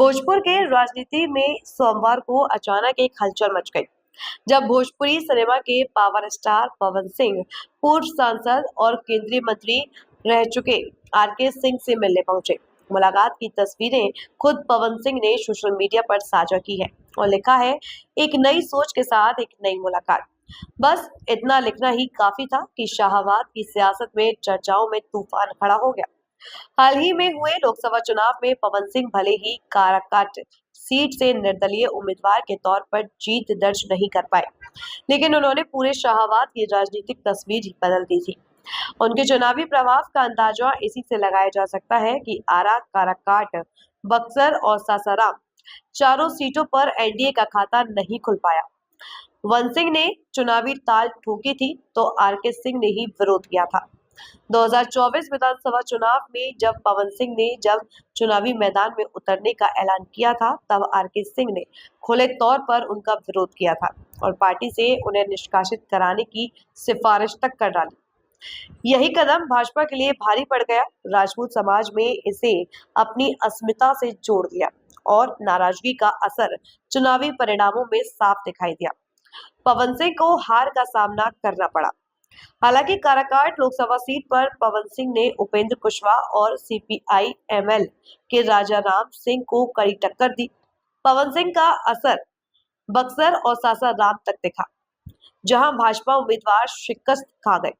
भोजपुर के राजनीति में सोमवार को अचानक एक हलचल मच गई जब भोजपुरी सिनेमा के पावर स्टार पवन सिंह पूर्व सांसद और केंद्रीय मंत्री रह चुके आरके सिंह से मिलने पहुंचे। मुलाकात की तस्वीरें खुद पवन सिंह ने सोशल मीडिया पर साझा की है और लिखा है, एक नई सोच के साथ एक नई मुलाकात। बस इतना लिखना ही काफी था कि शाहबाद की सियासत में चर्चाओं में तूफान खड़ा हो गया। हाल ही में हुए लोकसभा चुनाव में पवन सिंह भले ही काराकाट सीट से निर्दलीय उम्मीदवार के तौर पर जीत दर्ज नहीं कर पाए, लेकिन उन्होंने पूरे शाहबाद की राजनीतिक तस्वीर ही बदल दी थी। उनके चुनावी प्रभाव का अंदाजा इसी से लगाया जा सकता है कि आरा, काराकाट, बक्सर और सासाराम चारों सीटों पर एनडीए का खाता नहीं खुल पाया। वन सिंह ने चुनावी ताल ठोकी थी तो आरके सिंह ने ही विरोध किया था। 2024 विधानसभा चुनाव में जब चुनावी मैदान में उतरने का ऐलान किया था, तब आरके सिंह ने खुले तौर पर उनका विरोध किया था और पार्टी से उन्हें निष्कासित कराने की सिफारिश तक कर डाली। यही कदम भाजपा के लिए भारी पड़ गया। राजपूत समाज में इसे अपनी अस्मिता से जोड़ दिया और नाराजगी का असर चुनावी परिणामों में साफ दिखाई दिया। पवन सिंह को हार का सामना करना पड़ा। हालांकि काराकाट लोकसभा सीट पर पवन सिंह ने उपेंद्र कुशवाहा और सीपीआई एमएल के राजा राम सिंह को कड़ी टक्कर दी। पवन सिंह का असर बक्सर और सासाराम तक दिखा, जहां भाजपा उम्मीदवार शिकस्त खा गए।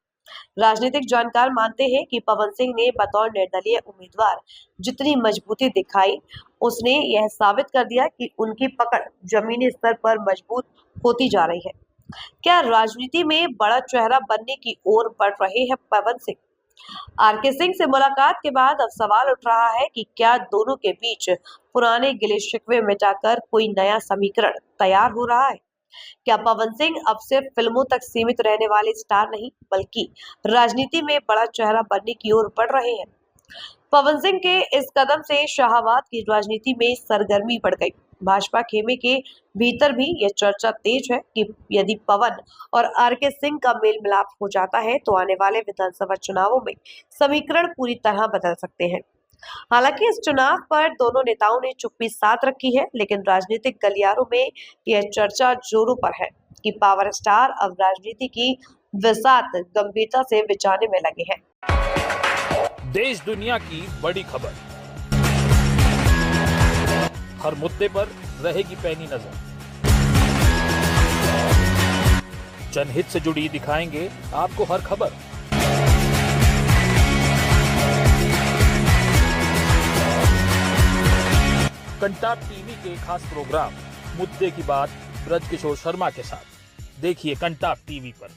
राजनीतिक जानकार मानते हैं कि पवन सिंह ने बतौर निर्दलीय उम्मीदवार जितनी मजबूती दिखाई, उसने यह साबित कर दिया कि उनकी पकड़ जमीनी स्तर पर मजबूत होती जा रही है। क्या राजनीति में बड़ा चेहरा बनने की ओर बढ़ रहे हैं पवन सिंह? आरके सिंह से मुलाकात के बाद अब सवाल उठ रहा है कि क्या दोनों के बीच पुराने गिले शिकवे मिटाकर कोई नया समीकरण तैयार हो रहा है? क्या पवन सिंह अब सिर्फ फिल्मों तक सीमित रहने वाले स्टार नहीं, बल्कि राजनीति में बड़ा चेहरा बनने की ओर बढ़ रहे हैं? पवन सिंह के इस कदम से शाहबाद की राजनीति में सरगर्मी बढ़ गई। भाजपा खेमे के भीतर भी यह चर्चा तेज है कि यदि पवन और आरके सिंह का मेल मिलाप हो जाता है तो आने वाले विधानसभा चुनावों में समीकरण पूरी तरह बदल सकते हैं। हालांकि इस चुनाव पर दोनों नेताओं ने चुप्पी साध रखी है, लेकिन राजनीतिक गलियारों में यह चर्चा जोरों पर है कि पावर स्टार अब राजनीति की विसात गंभीरता से विचारने में लगे हैं। देश दुनिया की बड़ी खबर, हर मुद्दे पर रहेगी पैनी नजर। जनहित से जुड़ी दिखाएंगे आपको हर खबर। कंटाप टीवी के खास प्रोग्राम मुद्दे की बात ब्रजकिशोर शर्मा के साथ देखिए कंटाप टीवी पर।